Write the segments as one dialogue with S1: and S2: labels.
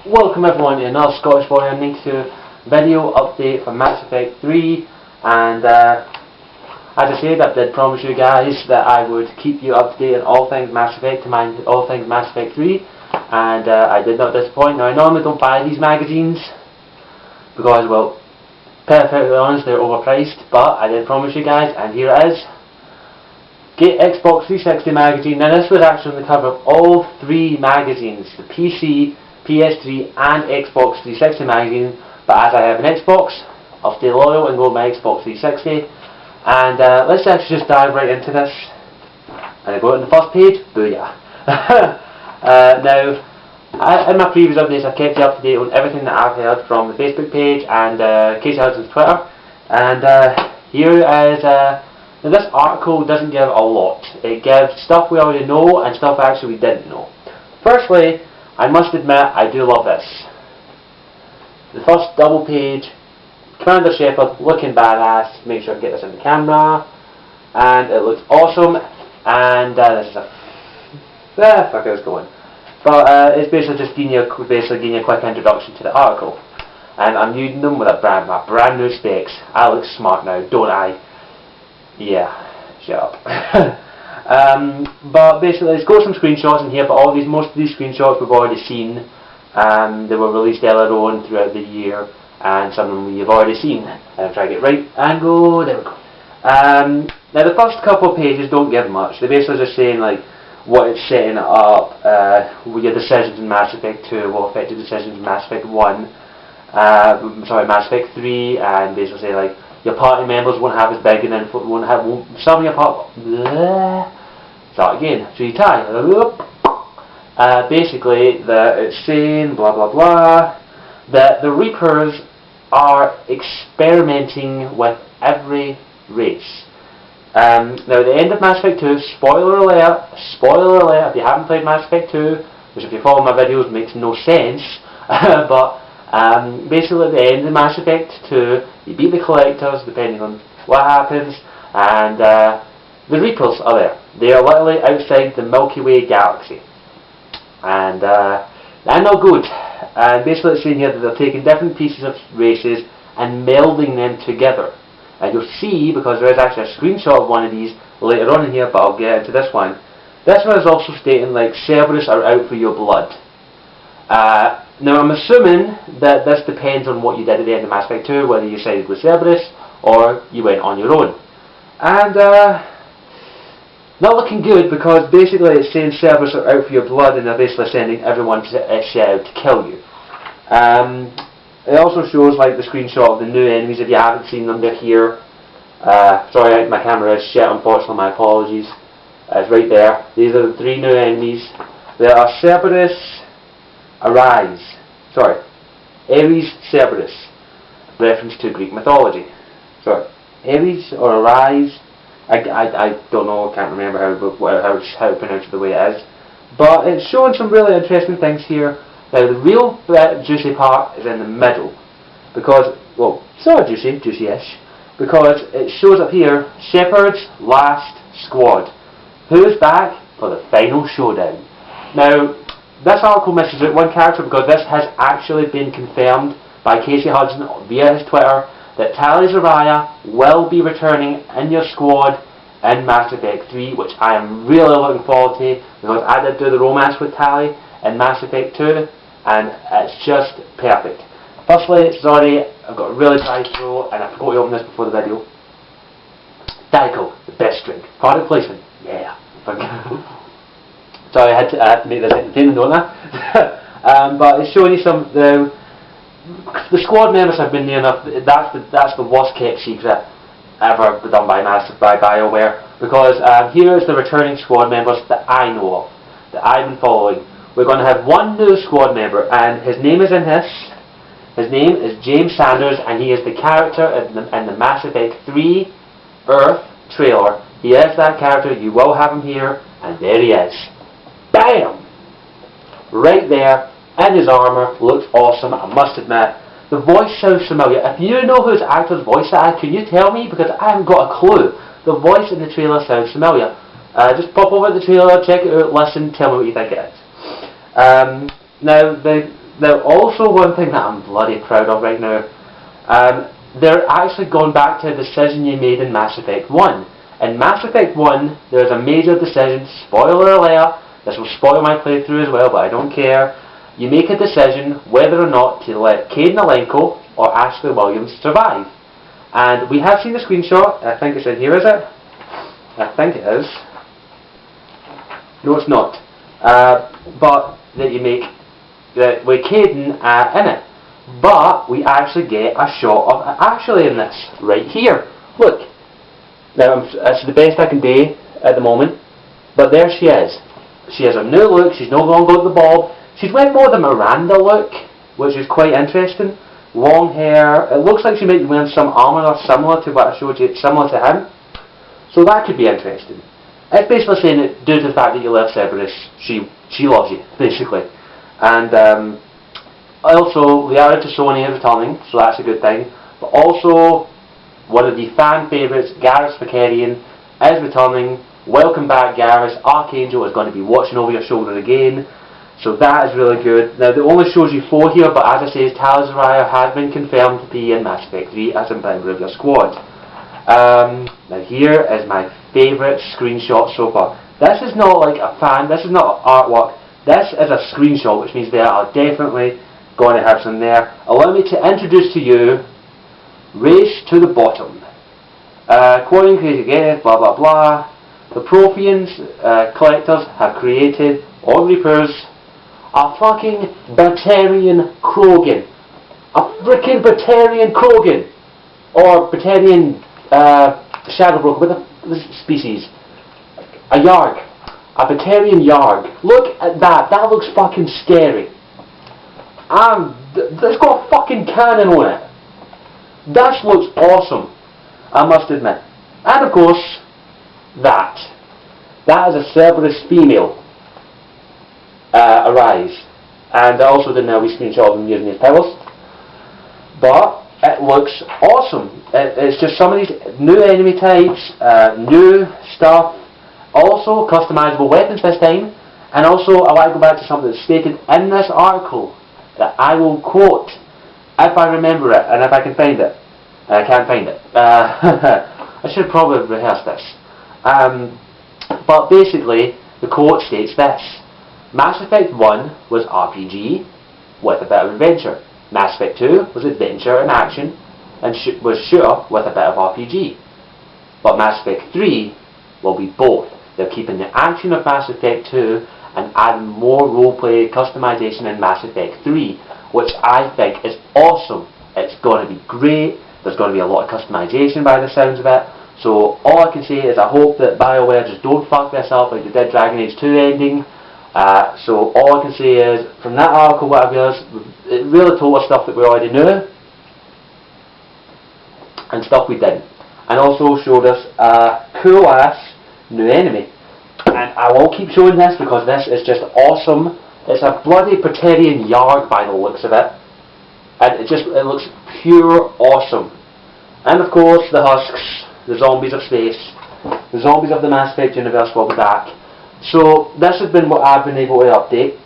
S1: Welcome everyone to another Scottish Boy Ending to video update for Mass Effect 3, and as I said, I did promise you guys that I would keep you up to date on all things Mass Effect, to mind all things Mass Effect 3, and I did not disappoint. Now I normally don't buy these magazines because, well, perfectly honest, they're overpriced, but I did promise you guys, and here it is. Get Xbox 360 magazine. Now this was actually on the cover of all three magazines, the PC, PS3 and Xbox 360 magazine, but as I have an Xbox, I'll stay loyal and go with my Xbox 360. And let's actually just dive right into this. And I go on the first page, booyah. Now, in my previous updates I've kept you up to date on everything that I've heard from the Facebook page and Casey Hudson's Twitter. And here is, now this article doesn't give a lot. It gives stuff we already know and stuff actually we didn't know. Firstly, I must admit, I do love this. The first double page, Commander Shepard looking badass. Make sure I get this in the camera. And it looks awesome. And this is a... fuck I was going. But it's basically just giving you a quick introduction to the article. And I'm using them with my brand new specs. I look smart now, don't I? Yeah, shut up. But basically, let's go some screenshots in here. But most of these screenshots we've already seen. They were released earlier on throughout the year, and some of them we've already seen. And try to get right and go. There we go. Now the first couple of pages don't give much. They're basically just saying like what it's setting up, with your decisions in Mass Effect 2, what affected decisions in Mass Effect 1, Mass Effect 3, and basically say like your party members won't have as big an input, some of your start again, so you tie. Basically, it's saying blah blah blah that the Reapers are experimenting with every race. Now at the end of Mass Effect 2, spoiler alert, if you haven't played Mass Effect 2, which if you follow my videos makes no sense, but basically at the end of Mass Effect 2, you beat the Collectors depending on what happens, and the Reapers are there. They are literally outside the Milky Way galaxy. And they're not good. And basically it's saying here that they're taking different pieces of races and melding them together. And you'll see, because there is actually a screenshot of one of these later on in here, but I'll get into this one. This one is also stating like Cerberus are out for your blood. Now I'm assuming that this depends on what you did at the end of Mass Effect 2, whether you sided with Cerberus or you went on your own. And not looking good, because basically it's saying Cerberus are out for your blood and they're basically sending everyone set out to kill you. It also shows like the screenshot of the new enemies. If you haven't seen them, they're here. Sorry, my camera is shit, unfortunately, my apologies. It's right there. These are the three new enemies. There are Cerberus, Ares, Cerberus, reference to Greek mythology. Sorry, Ares or Ares, I don't know, I can't remember how to pronounce it the way it is. But it's showing some really interesting things here. Now the real juicy part is in the middle, because, well, sort of juicy-ish, because it shows up here, Shepard's last squad. Who's back for the final showdown? Now, this article misses out one character because this has actually been confirmed by Casey Hudson via his Twitter that Tali Zaraya will be returning in your squad in Mass Effect 3, which I am really looking forward to, because I did do the romance with Tali in Mass Effect 2, and it's just perfect. Firstly, sorry, I've got a really dry throat, and I forgot to open this before the video. Diet Coke, the best drink. Product placement, yeah. Sorry, I had to make this entertaining, don't I? But it's showing you some the squad members have been near enough. That's the worst kept secret ever done by BioWare, because here is the returning squad members that I know of, that I've been following. We're going to have one new squad member, and his name is in this. His name is James Sanders, and he is the character in the Mass Effect 3 Earth trailer. He is that character. You will have him here, and there he is. Bam! Right there, in his armour, looks awesome, I must admit. The voice sounds familiar. If you know whose actor's voice that is, can you tell me? Because I haven't got a clue. The voice in the trailer sounds familiar. Just pop over the trailer, check it out, listen, tell me what you think it is. Now, the Now, also one thing that I'm bloody proud of right now, they're actually going back to a decision you made in Mass Effect 1. In Mass Effect 1, there's a major decision, spoiler alert, this will spoil my playthrough as well, but I don't care. You make a decision whether or not to let Cayde Alenko or Ashley Williams survive. And we have seen the screenshot, I think it's in here, is it? I think it is. No, it's not. But that you make with Cayden in it. But we actually get a shot of Ashley in this, right here. Look. Now, it's the best I can do at the moment. But there she is. She has a new look, she's no longer got the bob. She's went more the Miranda look, which is quite interesting. Long hair. It looks like she might be wearing some armour similar to what I showed you, similar to him. So that could be interesting. It's basically saying that due to the fact that you left Cerberus, she loves you, basically. And also, Liara T'Soni is returning, so that's a good thing. But also, one of the fan favourites, Garrus Vakarian, is returning. Welcome back, Garrus. Archangel is going to be watching over your shoulder again. So that is really good. Now, it only shows you 4 here, but as I say, Talia Zaraya has been confirmed to be in Mass Effect 3 as a member of your squad. Now here is my favourite screenshot so far. This is not like a fan, this is not artwork, this is a screenshot, which means they are definitely going to have some there. Allow me to introduce to you Race to the Bottom. Quoting created again, blah blah blah. The Protheans collectors have created, or Reapers, a fucking Batarian Krogan. A freaking Batarian Krogan! Or Batarian Shadow Broker, what the species? A Yarg. A Batarian Yarg. Look at that, that looks fucking scary. It's got a fucking cannon on it. That looks awesome, I must admit. And of course, that is a Cerberus female, Arise. And I also did now we screenshot of him using his powers. But it looks awesome. It's just some of these new enemy types, new stuff, also customizable weapons this time, and also I want to go back to something that's stated in this article that I will quote if I remember it and if I can find it. I can't find it. I should probably have rehearsed this. But basically, the quote states this: Mass Effect 1 was RPG with a bit of adventure. Mass Effect 2 was adventure and action, and was shooter with a bit of RPG. But Mass Effect 3 will be both. They're keeping the action of Mass Effect 2 and adding more roleplay customization in Mass Effect 3, which I think is awesome. It's going to be great. There's going to be a lot of customization by the sounds of it. So all I can say is I hope that BioWare just don't fuck this up like they did Dragon Age 2 ending. So all I can say is, from that article, what I realised, it really told us stuff that we already knew, and stuff we didn't. And also showed us a cool ass new enemy. And I will keep showing this because this is just awesome. It's a bloody Praetorian Yarg by the looks of it. And it looks pure awesome. And of course the Husks, the zombies of space, the zombies of the Mass Effect universe will be back. So this has been what I've been able to update.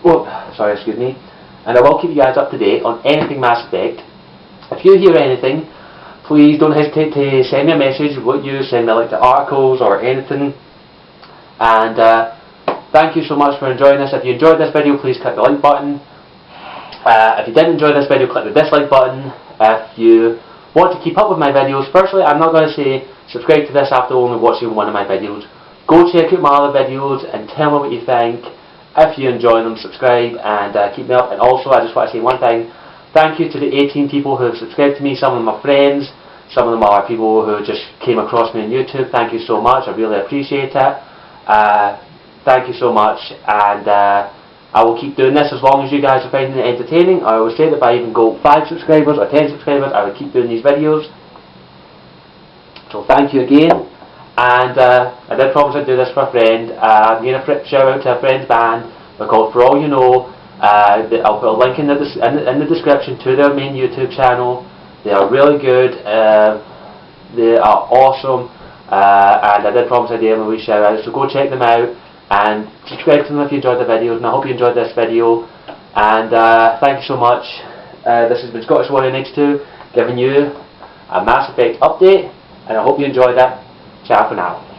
S1: Oh, sorry, excuse me. And I will keep you guys up to date on anything Mass Effect. If you hear anything, please don't hesitate to send me a message. Would you send me like the articles or anything? And thank you so much for enjoying this. If you enjoyed this video, please click the like button. If you didn't enjoy this video, click the dislike button. If you want to keep up with my videos, firstly, I'm not going to say subscribe to this after only watching one of my videos. Go check out my other videos and tell me what you think. If you enjoy them, subscribe and keep me up. And also, I just want to say one thing. Thank you to the 18 people who have subscribed to me. Some of them are friends. Some of them are people who just came across me on YouTube. Thank you so much. I really appreciate it. Thank you so much. And I will keep doing this as long as you guys are finding it entertaining. I always say that if I even go 5 subscribers or 10 subscribers, I will keep doing these videos. So thank you again. And I did promise I'd do this for a friend. I'm going to shout out to a friend's band. They're called For All You Know. I'll put a link in the description to their main YouTube channel. They are really good. They are awesome. And I did promise I'd give them a wee shout out. So go check them out and subscribe to them if you enjoyed the videos. And I hope you enjoyed this video. And thank you so much. This has been Scottish Warrior 92 giving you a Mass Effect update, and I hope you enjoyed that. Ciao for now.